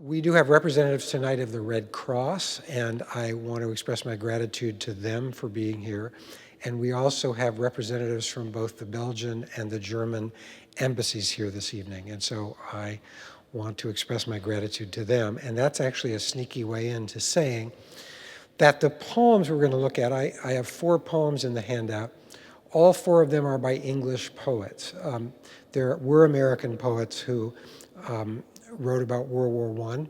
We do have representatives tonight of the Red Cross, and I want to express my gratitude to them for being here. And we also have representatives from both the Belgian and the German embassies here this evening. And so I want to express my gratitude to them. And that's actually a sneaky way into saying that the poems we're going to look at, I have 4 poems in the handout. All 4 of them are by English poets. There were American poets who wrote about World War I,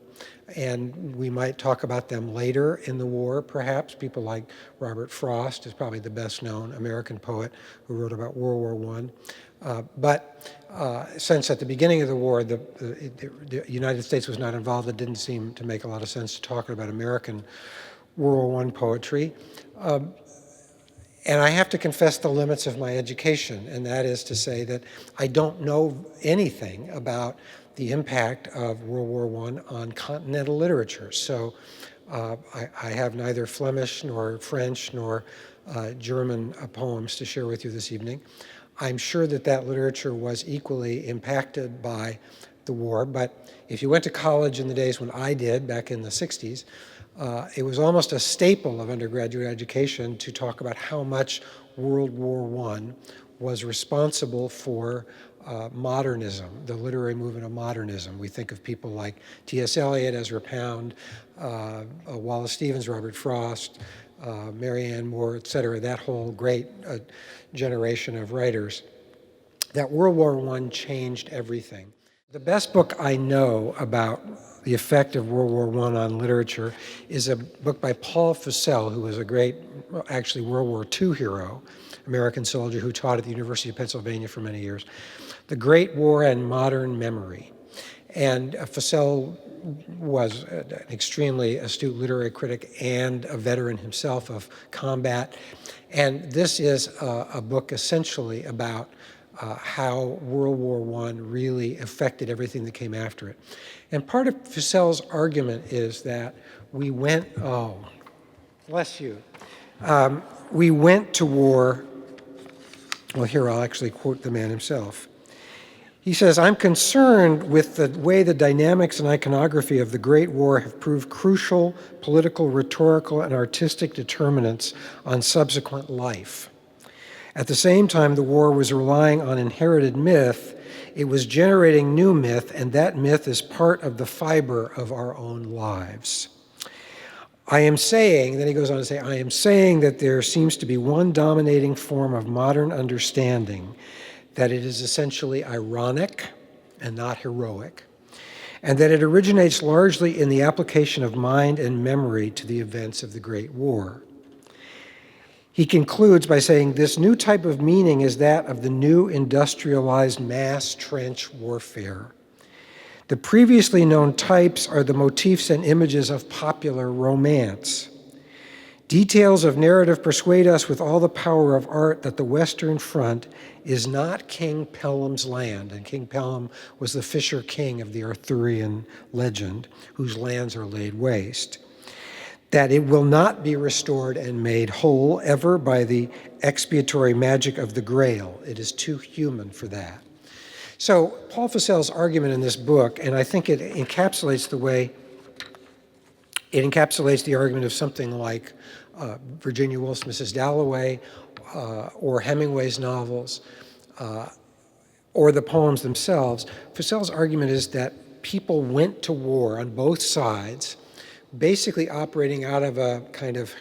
and we might talk about them later in the war, perhaps. People like Robert Frost is probably the best known American poet who wrote about World War I. But since at the beginning of the war, the United States was not involved, it didn't seem to make a lot of sense to talk about American World War I poetry. And I have to confess the limits of my education, and that is to say that I don't know anything about the impact of World War I on continental literature. So I have neither Flemish nor French nor German poems to share with you this evening. I'm sure that that literature was equally impacted by the war, but if you went to college in the days when I did, back in the 60s, it was almost a staple of undergraduate education to talk about how much World War I was responsible for modernism, the literary movement of modernism. We think of people like T.S. Eliot, Ezra Pound, Wallace Stevens, Robert Frost, Marianne Moore, et cetera, that whole great generation of writers. That World War I changed everything. The best book I know about the effect of World War I on literature is a book by Paul Fussell, who was a great, actually World War II hero, American soldier who taught at the University of Pennsylvania for many years. The Great War and Modern Memory. And Fussell was an extremely astute literary critic and a veteran himself of combat. And this is a book essentially about how World War I really affected everything that came after it. And part of Fussell's argument is that we went, oh, bless you, we went to war, well, here I'll actually quote the man himself. He says, "I'm concerned with the way the dynamics and iconography of the Great War have proved crucial political, rhetorical, and artistic determinants on subsequent life. At the same time, the war was relying on inherited myth. It was generating new myth, and that myth is part of the fiber of our own lives. I am saying," then he goes on to say, "I am saying that there seems to be one dominating form of modern understanding, that it is essentially ironic and not heroic, and that it originates largely in the application of mind and memory to the events of the Great War." He concludes by saying, "This new type of meaning is that of the new industrialized mass trench warfare. The previously known types are the motifs and images of popular romance. Details of narrative persuade us with all the power of art that the Western Front is not King Pelham's land," and King Pelham was the fisher king of the Arthurian legend, whose lands are laid waste. "That it will not be restored and made whole ever by the expiatory magic of the Grail. It is too human for that." So Paul Fussell's argument in this book, and I think it encapsulates the argument of something like Virginia Woolf's Mrs. Dalloway, or Hemingway's novels, or the poems themselves. Fussell's argument is that people went to war on both sides, basically operating out of a kind of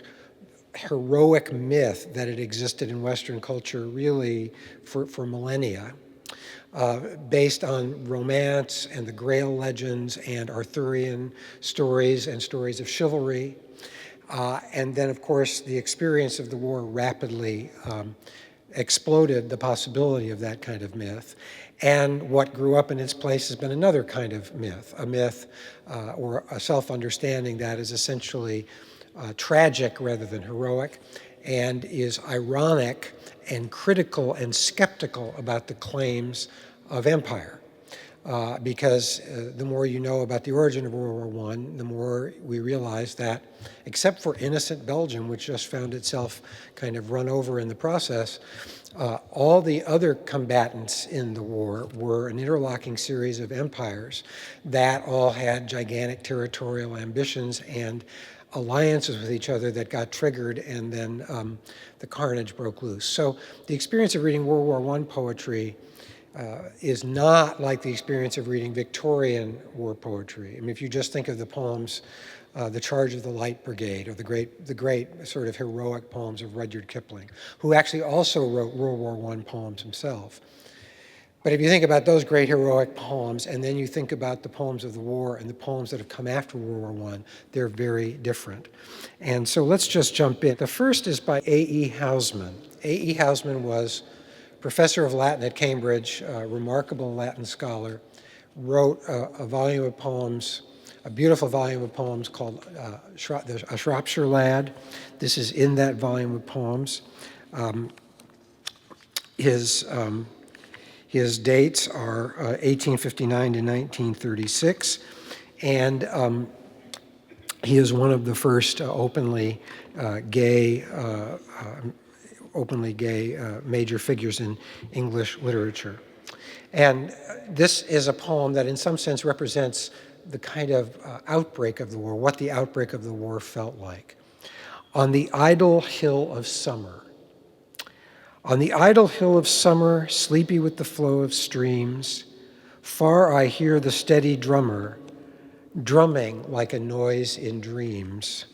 heroic myth that had existed in Western culture really for millennia, based on romance and the Grail legends and Arthurian stories and stories of chivalry. And then, of course, the experience of the war rapidly exploded the possibility of that kind of myth. And what grew up in its place has been another kind of myth, a myth or a self-understanding that is essentially tragic rather than heroic, and is ironic and critical and skeptical about the claims of empire. because the more you know about the origin of World War I, the more we realize that, except for innocent Belgium, which just found itself kind of run over in the process, all the other combatants in the war were an interlocking series of empires that all had gigantic territorial ambitions and alliances with each other that got triggered, and then the carnage broke loose. So the experience of reading World War I poetry is not like the experience of reading Victorian war poetry. I mean, if you just think of the poems, The Charge of the Light Brigade, or the great sort of heroic poems of Rudyard Kipling, who actually also wrote World War I poems himself. But if you think about those great heroic poems, and then you think about the poems of the war and the poems that have come after World War I, they're very different. And so let's just jump in. The first is by A.E. HOUSMAN. A.E. HOUSMAN was professor of Latin at Cambridge, a remarkable Latin scholar, wrote a volume of poems, a beautiful volume of poems called A Shropshire Lad. This is in that volume of poems. His dates are 1859 to 1936, and he is one of the first openly gay major figures in English literature. And this is a poem that in some sense represents the kind of outbreak of the war, what the outbreak of the war felt like. On the idle hill of summer. On the idle hill of summer, sleepy with the flow of streams, far I hear the steady drummer, drumming like a noise in dreams.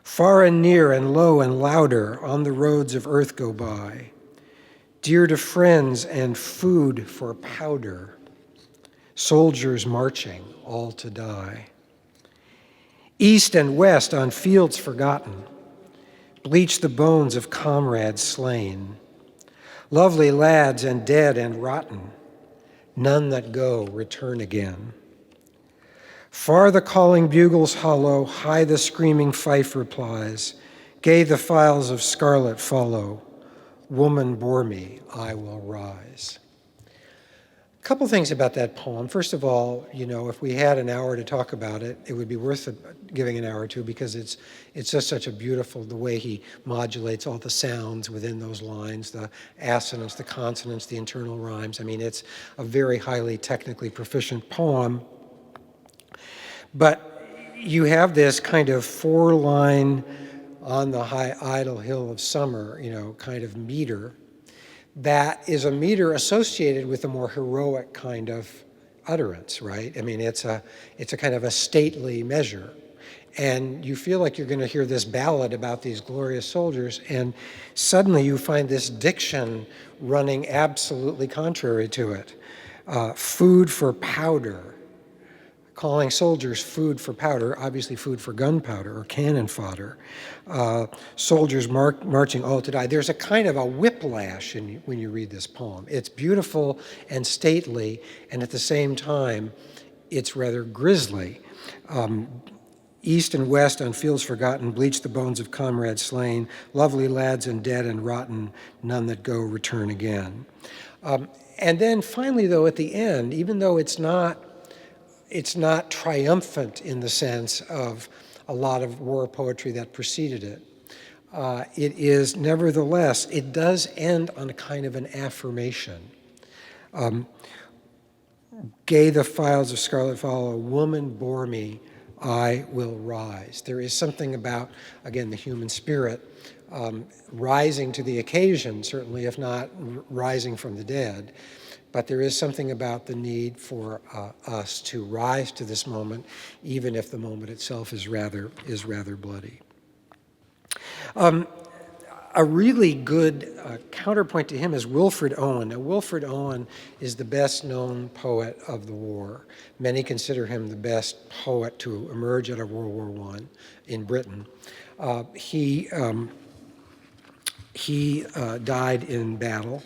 Far and near and low and louder on the roads of earth go by, dear to friends and food for powder, soldiers marching all to die. East and west on fields forgotten, bleach the bones of comrades slain, lovely lads and dead and rotten, none that go return again. Far the calling bugles hollow, high the screaming fife replies, gay the files of scarlet follow, woman bore me, I will rise. A couple things about that poem. First of all, you know, if we had an hour to talk about it, it would be worth giving an hour or two, because it's just such a beautiful, the way he modulates all the sounds within those lines, the assonance, the consonants, the internal rhymes. I mean, it's a very highly technically proficient poem. But you have this kind of four-line on the high idle hill of summer, you know, kind of meter, that is a meter associated with a more heroic kind of utterance, right? I mean, it's a kind of a stately measure. And you feel like you're going to hear this ballad about these glorious soldiers, and suddenly you find this diction running absolutely contrary to it. Food for powder, calling soldiers food for powder, obviously food for gunpowder or cannon fodder. Soldiers marching all to die. There's a kind of a whiplash when you read this poem. It's beautiful and stately, and at the same time, it's rather grisly. East and west on fields forgotten, bleach the bones of comrades slain, lovely lads and dead and rotten, none that go return again. And then finally, though, at the end, even though it's not triumphant in the sense of a lot of war poetry that preceded it, it is nevertheless, it does end on a kind of an affirmation. Gay the files of scarlet follow, woman bore me, I will rise. There is something about, again, the human spirit rising to the occasion, certainly, if not rising from the dead. But there is something about the need for us to rise to this moment, even if the moment itself is rather bloody. A really good counterpoint to him is Wilfred Owen. Now, Wilfred Owen is the best-known poet of the war. Many consider him the best poet to emerge out of World War I in Britain. He died in battle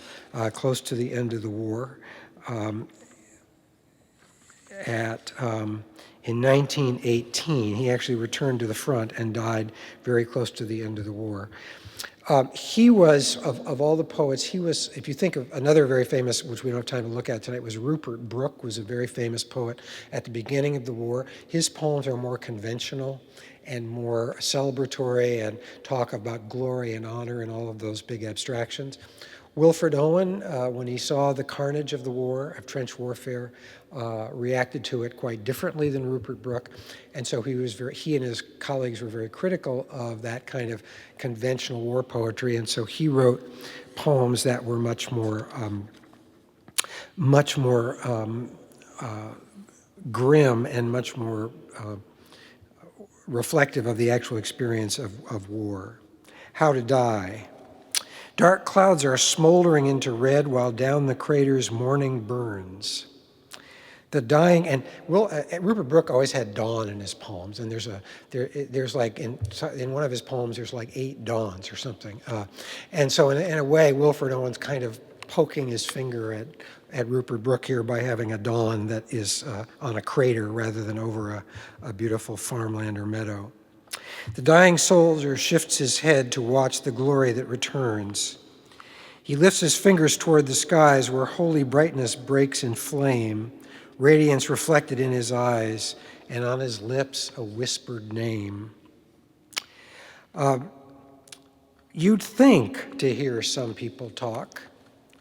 close to the end of the war in 1918. He actually returned to the front and died very close to the end of the war. He was, of all the poets, he was, if you think of another very famous, which we don't have time to look at tonight, was Rupert Brooke, was a very famous poet at the beginning of the war. His poems are more conventional and more celebratory and talk about glory and honor and all of those big abstractions. Wilfred Owen, when he saw the carnage of the war, of trench warfare, reacted to it quite differently than Rupert Brooke. And so he and his colleagues were very critical of that kind of conventional war poetry. And so he wrote poems that were much more grim and much more reflective of the actual experience of war. How to Die. Dark clouds are smoldering into red while down the craters morning burns. The dying, and Rupert Brooke always had dawn in his poems, and there's like in one of his poems there's like 8 dawns or something, and so in a way Wilfred Owen's kind of poking his finger at Rupert Brooke here by having a dawn that is on a crater rather than over a beautiful farmland or meadow. The dying soldier shifts his head to watch the glory that returns. He lifts his fingers toward the skies where holy brightness breaks in flame, radiance reflected in his eyes, and on his lips a whispered name. You'd think to hear some people talk,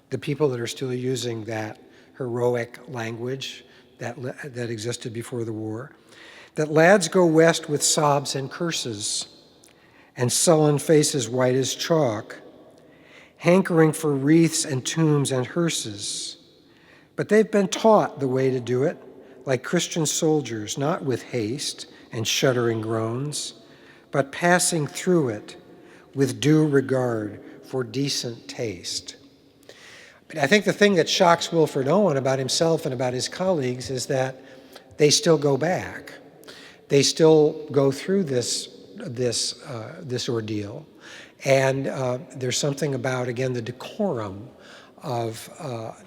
the people that are still using that heroic language that existed before the war, that lads go west with sobs and curses, and sullen faces white as chalk, hankering for wreaths and tombs and hearses. But they've been taught the way to do it, like Christian soldiers, not with haste and shuddering groans, but passing through it with due regard for decent taste. But I think the thing that shocks Wilfred Owen about himself and about his colleagues is that they still go back. They still go through this ordeal. And there's something about, again, the decorum of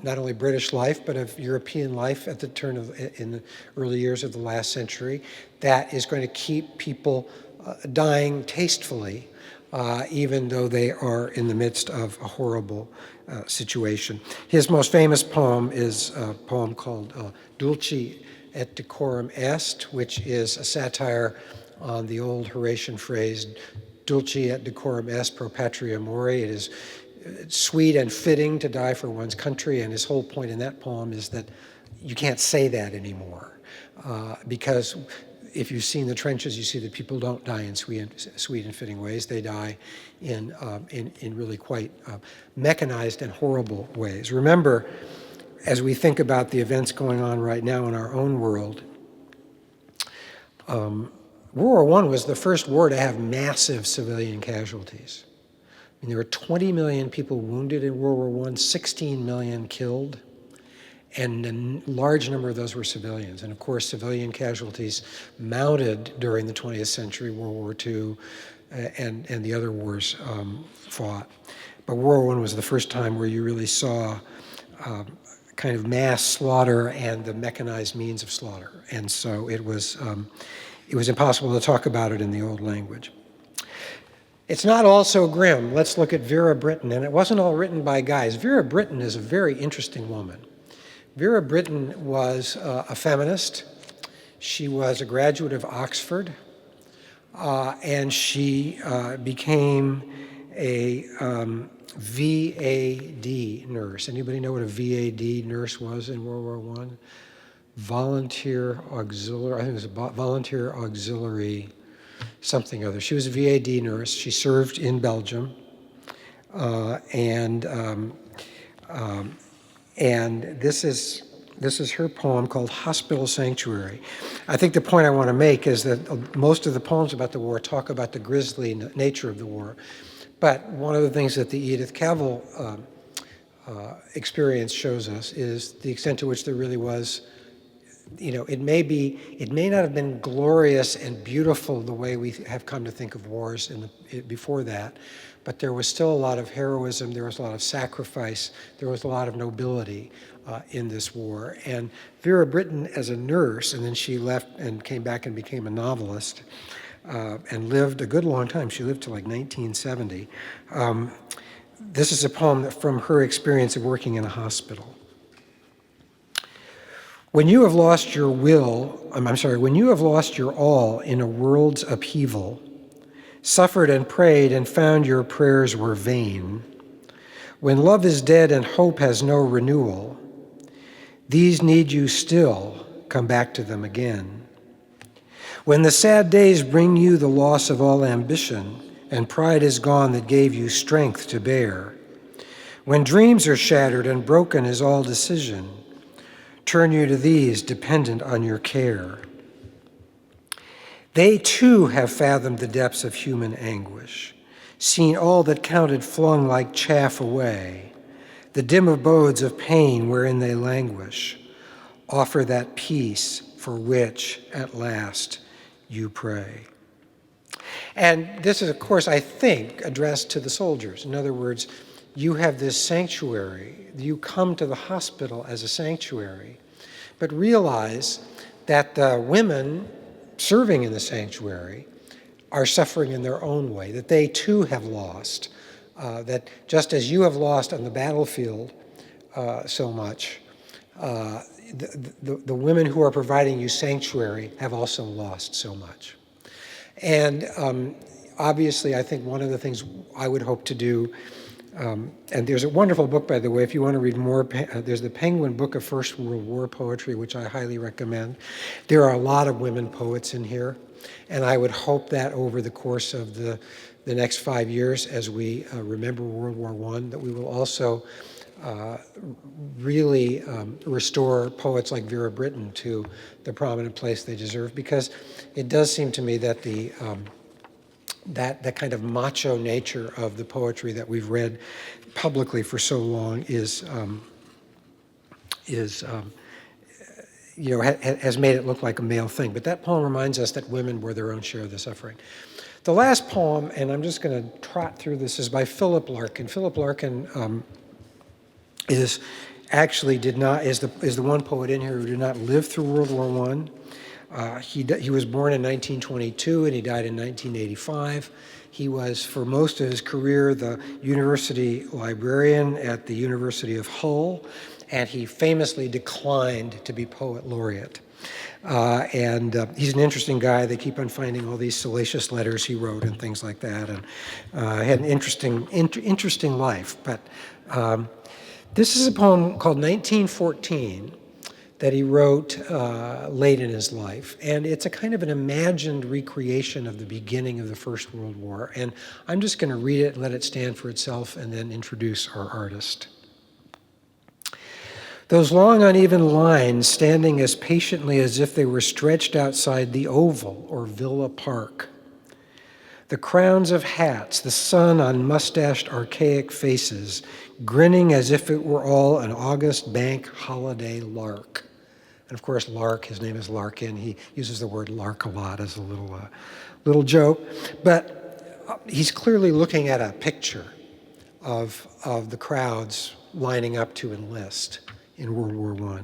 not only British life, but of European life at the in the early years of the last century that is going to keep people dying tastefully, even though they are in the midst of a horrible situation. His most famous poem is a poem called Dulci et decorum est, which is a satire on the old Horatian phrase, dulci et decorum est pro patria mori. It is sweet and fitting to die for one's country, and his whole point in that poem is that you can't say that anymore, because if you've seen the trenches, you see that people don't die in sweet and fitting ways. They die in really quite mechanized and horrible ways. Remember, as we think about the events going on right now in our own world, World War I was the first war to have massive civilian casualties. I mean, there were 20 million people wounded in World War I, 16 million killed, and a large number of those were civilians. And of course, civilian casualties mounted during the 20th century, World War II, and the other wars fought. But World War I was the first time where you really saw kind of mass slaughter and the mechanized means of slaughter. And so it was impossible to talk about it in the old language. It's not all so grim. Let's look at Vera Brittain. And it wasn't all written by guys. Vera Brittain is a very interesting woman. Vera Brittain was a feminist. She was a graduate of Oxford, and she became a VAD nurse. Anybody know what a VAD nurse was in World War I? Volunteer Auxiliary, I think it was a Volunteer Auxiliary something other. She was a VAD nurse. She served in Belgium, and this is her poem called Hospital Sanctuary. I think the point I want to make is that most of the poems about the war talk about the grisly nature of the war. But one of the things that the Edith Cavell experience shows us is the extent to which there really was, it may not have been glorious and beautiful the way we have come to think of wars before that, but there was still a lot of heroism, there was a lot of sacrifice, there was a lot of nobility in this war. And Vera Brittain, as a nurse, and then she left and came back and became a novelist, and lived a good long time. She lived to like 1970. This is a poem from her experience of working in a hospital. When you have lost your when you have lost your all in a world's upheaval, suffered and prayed and found your prayers were vain, when love is dead and hope has no renewal, these need you still come back to them again. When the sad days bring you the loss of all ambition, and pride is gone that gave you strength to bear, when dreams are shattered and broken is all decision, turn you to these dependent on your care. They too have fathomed the depths of human anguish, seen all that counted flung like chaff away, the dim abodes of pain wherein they languish, offer that peace for which at last you pray. And this is, of course, I think, addressed to the soldiers. In other words, you have this sanctuary. You come to the hospital as a sanctuary, but realize that the women serving in the sanctuary are suffering in their own way, that they too have lost, that just as you have lost on the battlefield so much, the women who are providing you sanctuary have also lost so much. And obviously, I think one of the things I would hope to do, and there's a wonderful book, by the way, if you want to read more, there's the Penguin Book of First World War Poetry, which I highly recommend. There are a lot of women poets in here, and I would hope that over the course of the next 5 years, as we remember World War I, that we will also really restore poets like Vera Brittain to the prominent place they deserve, because it does seem to me that that kind of macho nature of the poetry that we've read publicly for so long has made it look like a male thing. But that poem reminds us that women bore their own share of the suffering. The last poem, and I'm just going to trot through this, is by Philip Larkin. Philip Larkin is the one poet in here who did not live through World War I. He was born in 1922 and he died in 1985. He was, for most of his career, the university librarian at the University of Hull, and he famously declined to be poet laureate. He's an interesting guy. They keep on finding all these salacious letters he wrote and things like that, and had an interesting life. But this is a poem called 1914 that he wrote late in his life. And it's a kind of an imagined recreation of the beginning of the First World War. And I'm just going to read it, let it stand for itself, and then introduce our artist. Those long uneven lines standing as patiently as if they were stretched outside the Oval or Villa Park. The crowns of hats, the sun on mustached archaic faces, grinning as if it were all an August bank holiday lark. And of course, Lark, his name is Larkin. He uses the word lark a lot as a little joke. But he's clearly looking at a picture of the crowds lining up to enlist in World War I.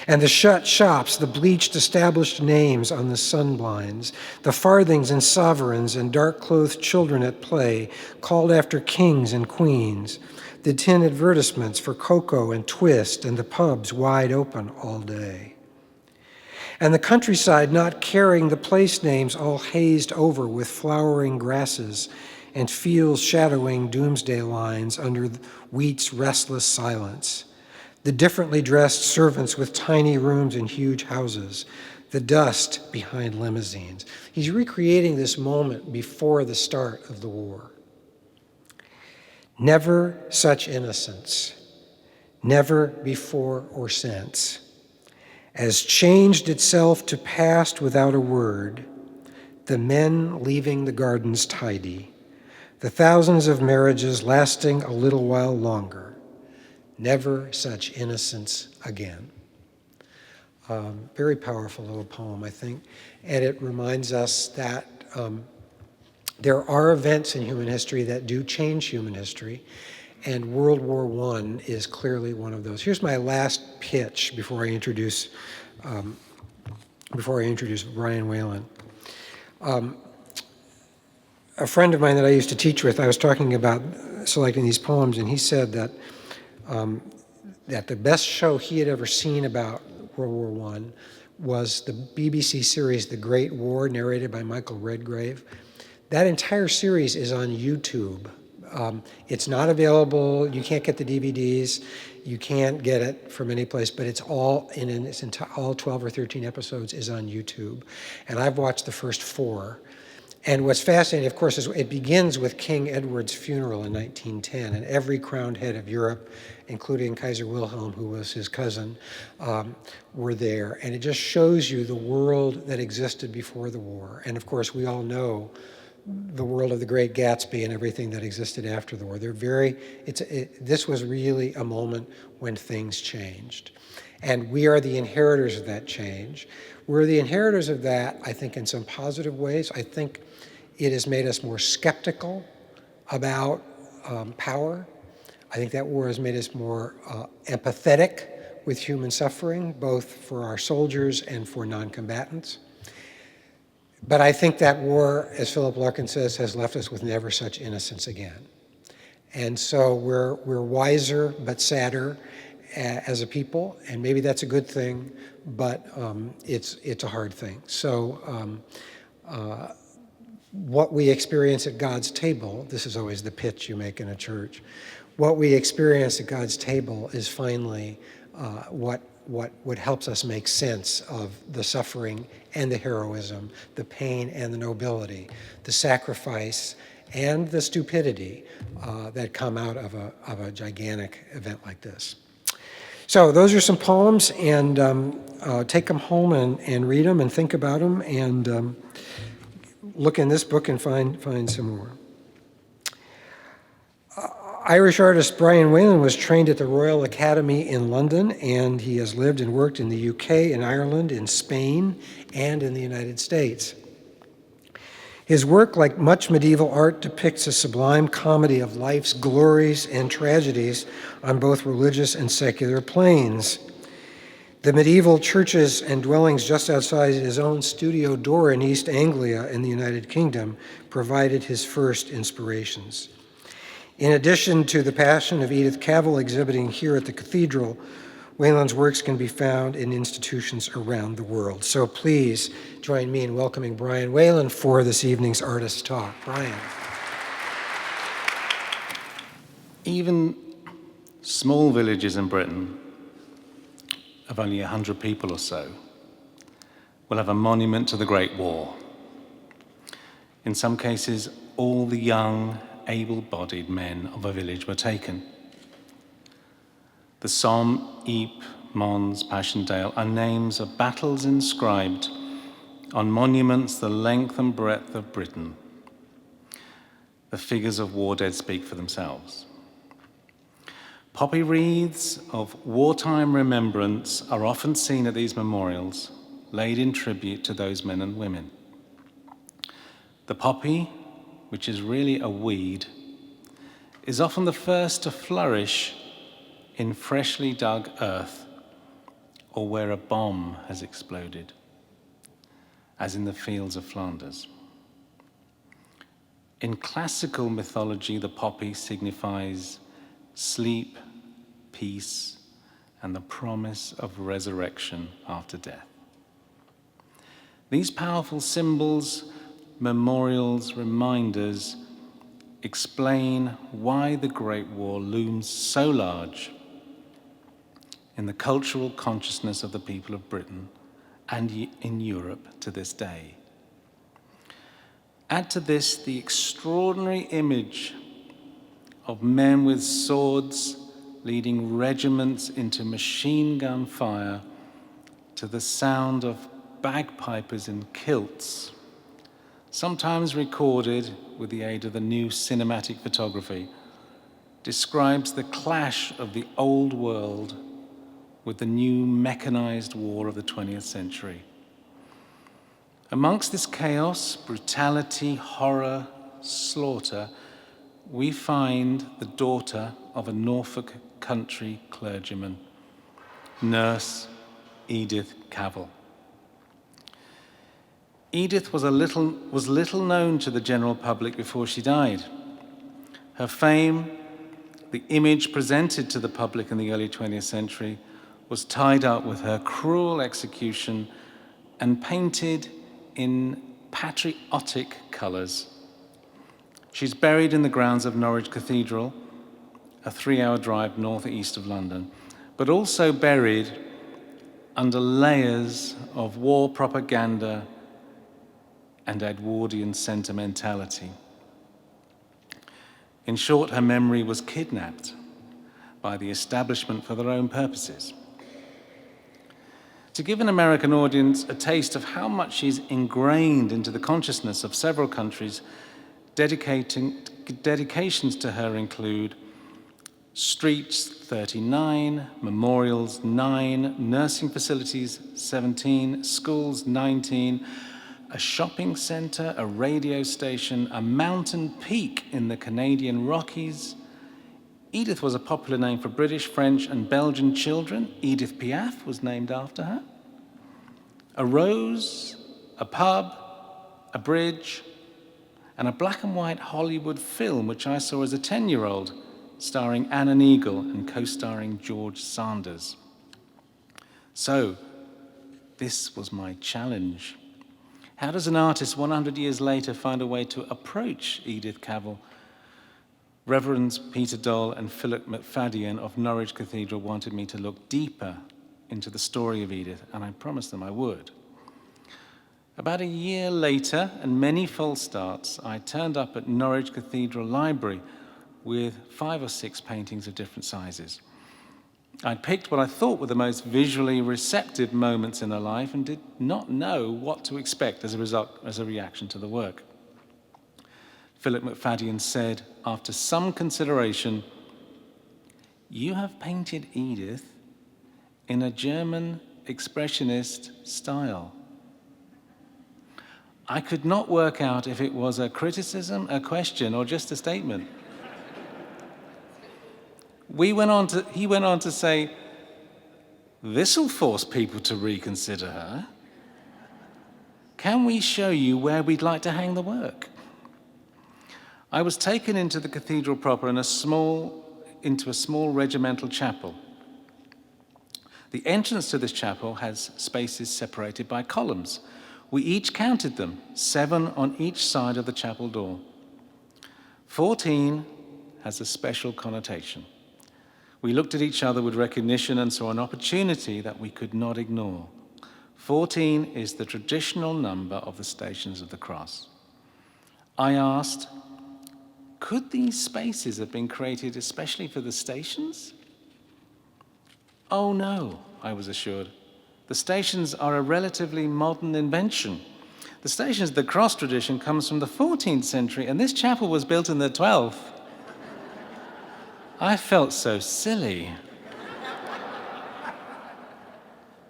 And the shut shops, the bleached established names on the sunblinds, the farthings and sovereigns and dark-clothed children at play, called after kings and queens, the tin advertisements for cocoa and twist, and the pubs wide open all day. And the countryside not caring the place names all hazed over with flowering grasses and fields shadowing doomsday lines under wheat's restless silence. The differently dressed servants with tiny rooms in huge houses, the dust behind limousines. He's recreating this moment before the start of the war. Never such innocence, never before or since, as changed itself to past without a word, the men leaving the gardens tidy, the thousands of marriages lasting a little while longer. Never such innocence again. Very powerful little poem, I think. And it reminds us that there are events in human history that do change human history, and World War I is clearly one of those. Here's my last pitch before I introduce Brian Whelan. A friend of mine that I used to teach with, I was talking about selecting these poems, and he said that that the best show he had ever seen about World War I was the BBC series The Great War, narrated by Michael Redgrave. That entire series is on YouTube. It's not available, you can't get the DVDs, you can't get it from any place, but it's all in its all 12 or 13 episodes is on YouTube. And I've watched the first 4. And what's fascinating, of course, is it begins with King Edward's funeral in 1910, and every crowned head of Europe, including Kaiser Wilhelm, who was his cousin, were there. And it just shows you the world that existed before the war. And of course, we all know the world of the Great Gatsby and everything that existed after the war. This was really a moment when things changed. And we are the inheritors of that change. We're the inheritors of that, I think, in some positive ways. I think it has made us more skeptical about power. I think that war has made us more empathetic with human suffering, both for our soldiers and for non-combatants. But I think that war, as Philip Larkin says, has left us with never such innocence again. And so we're wiser but sadder as a people, and maybe that's a good thing, but it's a hard thing. So what we experience at God's table, this is always the pitch you make in a church, what we experience at God's table is finally what helps us make sense of the suffering and the heroism, the pain and the nobility, the sacrifice and the stupidity that come out of a gigantic event like this. So those are some poems, and take them home and read them and think about them, and look in this book and find some more. Irish artist Brian Whelan was trained at the Royal Academy in London, and he has lived and worked in the UK, in Ireland, in Spain, and in the United States. His work, like much medieval art, depicts a sublime comedy of life's glories and tragedies on both religious and secular planes. The medieval churches and dwellings just outside his own studio door in East Anglia in the United Kingdom provided his first inspirations. In addition to the Passion of Edith Cavell exhibiting here at the Cathedral, Whelan's works can be found in institutions around the world. So please join me in welcoming Brian Whelan for this evening's Artist Talk. Brian. Even small villages in Britain of only 100 people or so will have a monument to the Great War. In some cases, all the young, able-bodied men of a village were taken. The Somme, Ypres, Mons, Passchendaele are names of battles inscribed on monuments the length and breadth of Britain. The figures of war dead speak for themselves. Poppy wreaths of wartime remembrance are often seen at these memorials, laid in tribute to those men and women. The poppy, which is really a weed, is often the first to flourish in freshly dug earth or where a bomb has exploded, as in the fields of Flanders. In classical mythology, the poppy signifies sleep, peace, and the promise of resurrection after death. These powerful symbols, memorials, reminders explain why the Great War looms so large in the cultural consciousness of the people of Britain and in Europe to this day. Add to this the extraordinary image of men with swords leading regiments into machine gun fire to the sound of bagpipers in kilts, sometimes recorded with the aid of the new cinematic photography, describes the clash of the old world with the new mechanized war of the 20th century. Amongst this chaos, brutality, horror, slaughter, we find the daughter of a Norfolk country clergyman, Nurse Edith Cavell. Edith was little known to the general public before she died. Her fame, the image presented to the public in the early 20th century, was tied up with her cruel execution and painted in patriotic colours. She's buried in the grounds of Norwich Cathedral, a 3-hour drive northeast of London, but also buried under layers of war propaganda and Edwardian sentimentality. In short, her memory was kidnapped by the establishment for their own purposes. To give an American audience a taste of how much she's ingrained into the consciousness of several countries, dedications to her include streets 39, memorials 9, nursing facilities 17, schools 19, a shopping centre, a radio station, a mountain peak in the Canadian Rockies. Edith was a popular name for British, French, and Belgian children. Edith Piaf was named after her. A rose, a pub, a bridge, and a black and white Hollywood film, which I saw as a 10-year-old, starring Anna Neagle and co-starring George Sanders. So, this was my challenge. How does an artist 100 years later find a way to approach Edith Cavell? Reverends Peter Dole and Philip McFadden of Norwich Cathedral wanted me to look deeper into the story of Edith, and I promised them I would. About a year later, and many false starts, I turned up at Norwich Cathedral Library with 5 or 6 paintings of different sizes. I'd picked what I thought were the most visually receptive moments in her life and did not know what to expect as a reaction to the work. Philip McFadden said, after some consideration, "You have painted Edith in a German expressionist style." I could not work out if it was a criticism, a question, or just a statement. He went on to say, "This'll force people to reconsider her. Can we show you where we'd like to hang the work?" I was taken into the cathedral proper into a small regimental chapel. The entrance to this chapel has spaces separated by columns. We each counted them, 7 on each side of the chapel door. 14 has a special connotation. We looked at each other with recognition and saw an opportunity that we could not ignore. 14 is the traditional number of the Stations of the Cross. I asked, could these spaces have been created especially for the stations? Oh no, I was assured. The stations are a relatively modern invention. The Stations of the Cross tradition comes from the 14th century, and this chapel was built in the 12th. I felt so silly.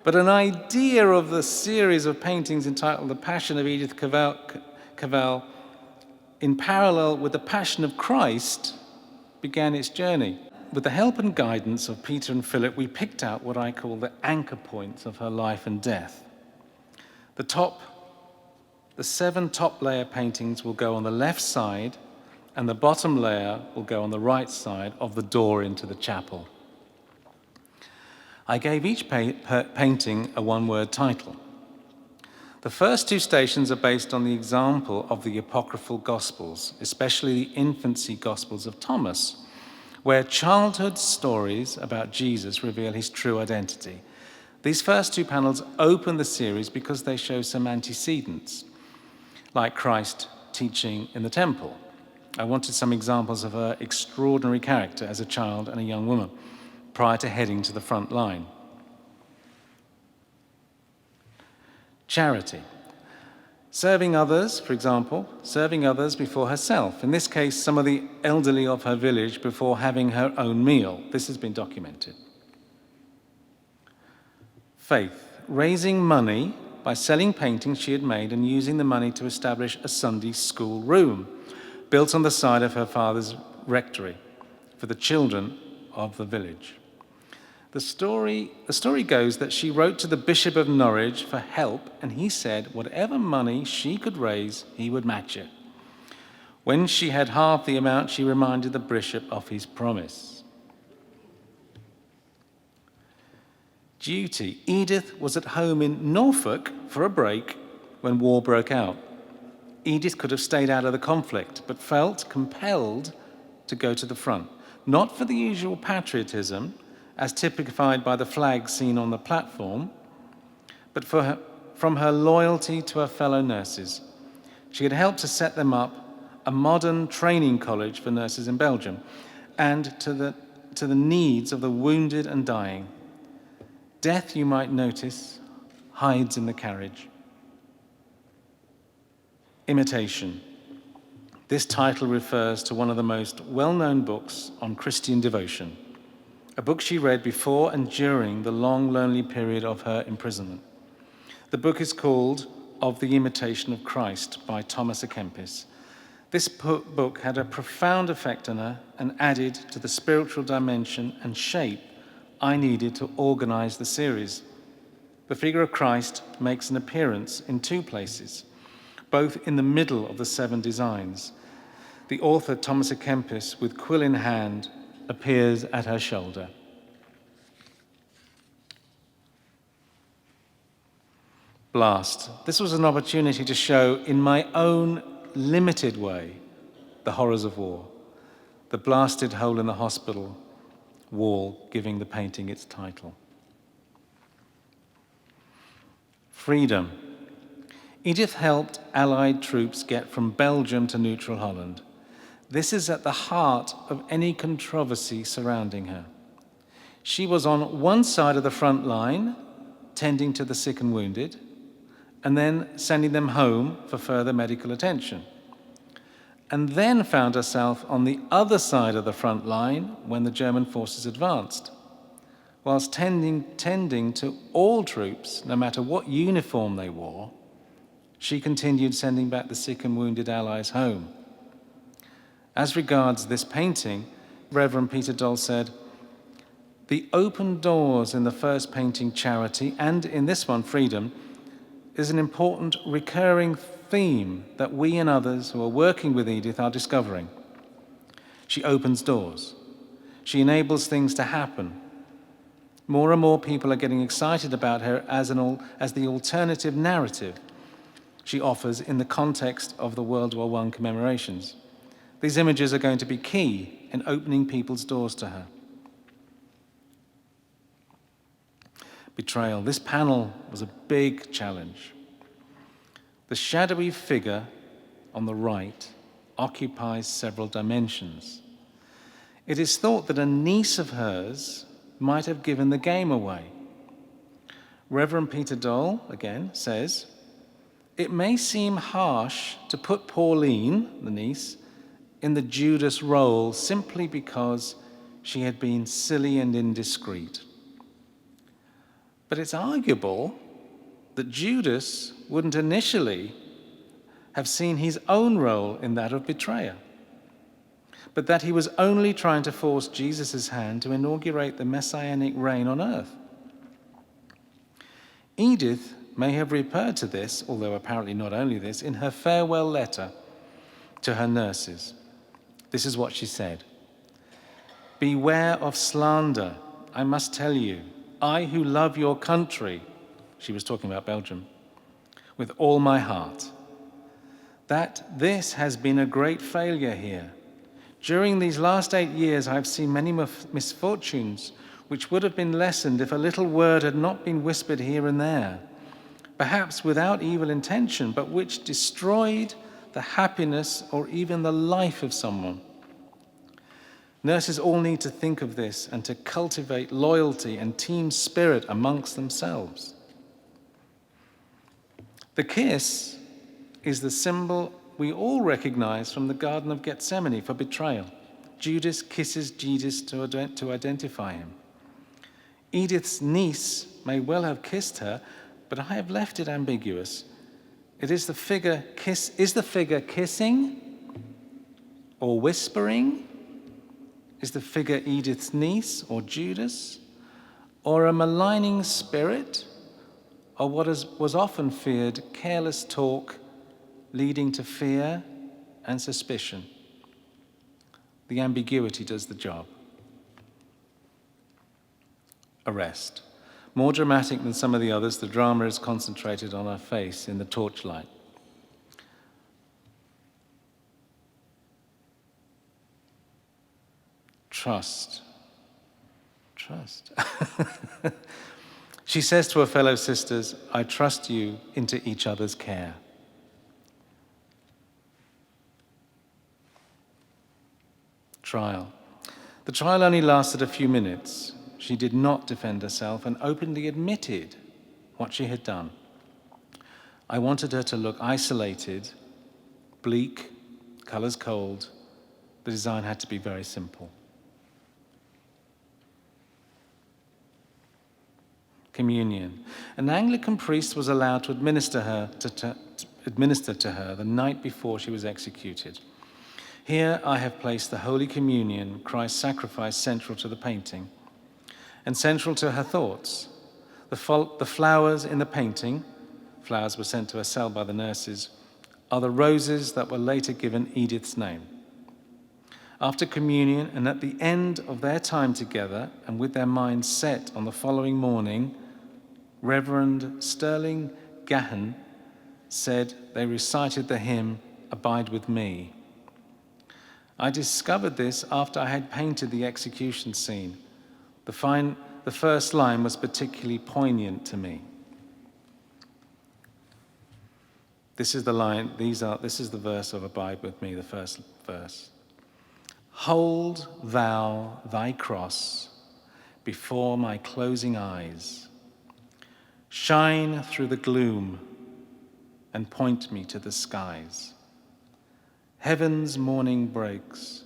But an idea of the series of paintings entitled The Passion of Edith Cavell, in parallel with the Passion of Christ, began its journey. With the help and guidance of Peter and Philip, we picked out what I call the anchor points of her life and death. The 7 top layer paintings will go on the left side, and the bottom layer will go on the right side of the door into the chapel. I gave each painting a one-word title. The first 2 stations are based on the example of the apocryphal Gospels, especially the infancy Gospels of Thomas, where childhood stories about Jesus reveal his true identity. These first 2 panels open the series because they show some antecedents, like Christ teaching in the temple. I wanted some examples of her extraordinary character as a child and a young woman prior to heading to the front line. Charity. Serving others, for example, serving others before herself. In this case, some of the elderly of her village before having her own meal. This has been documented. Faith. Raising money by selling paintings she had made and using the money to establish a Sunday school room built on the side of her father's rectory for the children of the village. The story goes that she wrote to the Bishop of Norwich for help, and he said whatever money she could raise, he would match it. When she had half the amount, she reminded the bishop of his promise. Duty. Edith was at home in Norfolk for a break when war broke out. Edith could have stayed out of the conflict, but felt compelled to go to the front, not for the usual patriotism, as typified by the flag seen on the platform, but from her loyalty to her fellow nurses. She had helped to set them up a modern training college for nurses in Belgium, and to the needs of the wounded and dying. Death, you might notice, hides in the carriage. Imitation. This title refers to one of the most well-known books on Christian devotion, a book she read before and during the long, lonely period of her imprisonment. The book is called Of the Imitation of Christ by Thomas à Kempis. This book had a profound effect on her and added to the spiritual dimension and shape I needed to organize the series. The figure of Christ makes an appearance in two places, both in the middle of the 7 designs. The author, Thomas à Kempis, with quill in hand, appears at her shoulder. Blast. This was an opportunity to show, in my own limited way, the horrors of war. The blasted hole in the hospital wall, giving the painting its title. Freedom. Edith helped Allied troops get from Belgium to neutral Holland. This is at the heart of any controversy surrounding her. She was on one side of the front line, tending to the sick and wounded, and then sending them home for further medical attention, and then found herself on the other side of the front line when the German forces advanced. Whilst tending to all troops, no matter what uniform they wore, she continued sending back the sick and wounded Allies home. As regards this painting, Reverend Peter Doll said, "The open doors in the first painting, Charity, and in this one, Freedom, is an important recurring theme that we and others who are working with Edith are discovering. She opens doors. She enables things to happen. More and more people are getting excited about her as the alternative narrative she offers in the context of the World War I commemorations. These images are going to be key in opening people's doors to her." Betrayal. This panel was a big challenge. The shadowy figure on the right occupies several dimensions. It is thought that a niece of hers might have given the game away. Reverend Peter Doll, again, says, "It may seem harsh to put Pauline, the niece, in the Judas role simply because she had been silly and indiscreet. But it's arguable that Judas wouldn't initially have seen his own role in that of betrayer, but that he was only trying to force Jesus' hand to inaugurate the messianic reign on earth. Edith may have referred to this, although apparently not only this, in her farewell letter to her nurses. This is what she said: "Beware of slander, I must tell you, I who love your country," she was talking about Belgium, "with all my heart, that this has been a great failure here. During these last 8 years, I've seen many misfortunes which would have been lessened if a little word had not been whispered here and there, perhaps without evil intention, but which destroyed the happiness or even the life of someone. Nurses all need to think of this and to cultivate loyalty and team spirit amongst themselves." The kiss is the symbol we all recognize from the Garden of Gethsemane for betrayal. Judas kisses Jesus to identify him. Edith's niece may well have kissed her, but I have left it ambiguous. Is the figure kissing or whispering? Is the figure Edith's niece or Judas? or a maligning spirit, or what was often feared, careless talk leading to fear and suspicion? The ambiguity does the job. Arrest. More dramatic than some of the others, the drama is concentrated on her face in the torchlight. Trust. Trust. She says to her fellow sisters, I trust you into each other's care. Trial. The trial only lasted a few minutes. She did not defend herself and openly admitted what she had done. I wanted her to look isolated, bleak, colors cold. The design had to be very simple. Communion. An Anglican priest was allowed to administer to her the night before she was executed. Here I have placed the Holy Communion, Christ's sacrifice, central to the painting and central to her thoughts. The flowers in the painting, flowers were sent to her cell by the nurses, are the roses that were later given Edith's name. After communion and at the end of their time together and with their minds set on the following morning, Reverend Sterling Gahan said they recited the hymn, Abide with Me. I discovered this after I had painted the execution scene. The first line was particularly poignant to me. This is the line, this is the verse of Abide with Me, the first verse. Hold thou thy cross before my closing eyes. Shine through the gloom and point me to the skies. Heaven's morning breaks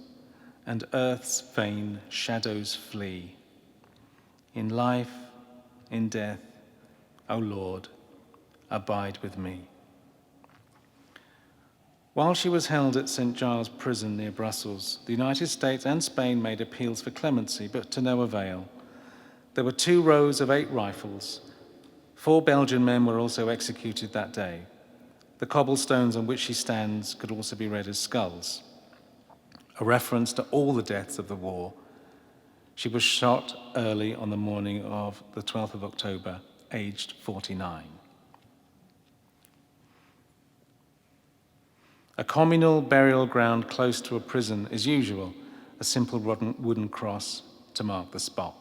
and earth's vain shadows flee. In life, in death, O Lord, abide with me. While she was held at St. Giles prison near Brussels, the United States and Spain made appeals for clemency, but to no avail. There were 2 rows of 8 rifles. 4 Belgian men were also executed that day. The cobblestones on which she stands could also be read as skulls, a reference to all the deaths of the war. She was shot early on the morning of the 12th of October, aged 49. A communal burial ground close to a prison is usual, a simple wooden cross to mark the spot.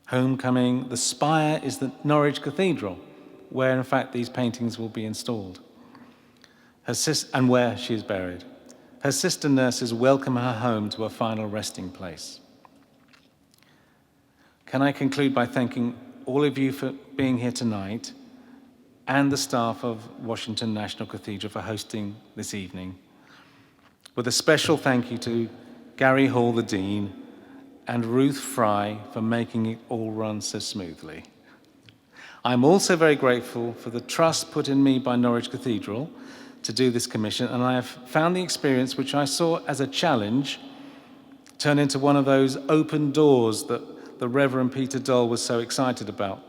Homecoming, the spire is the Norwich Cathedral, where in fact these paintings will be installed, and where she is buried. Her sister nurses welcome her home to her final resting place. Can I conclude by thanking all of you for being here tonight and the staff of Washington National Cathedral for hosting this evening, with a special thank you to Gary Hall, the Dean, and Ruth Fry for making it all run so smoothly. I'm also very grateful for the trust put in me by Norwich Cathedral to do this commission, and I have found the experience, which I saw as a challenge, turn into one of those open doors that the Reverend Peter Dole was so excited about.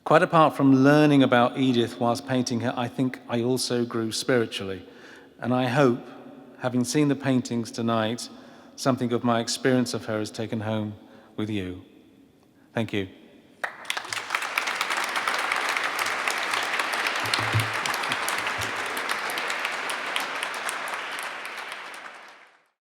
Quite apart from learning about Edith whilst painting her, I think I also grew spiritually, and I hope, having seen the paintings tonight, something of my experience of her is taken home with you. Thank you.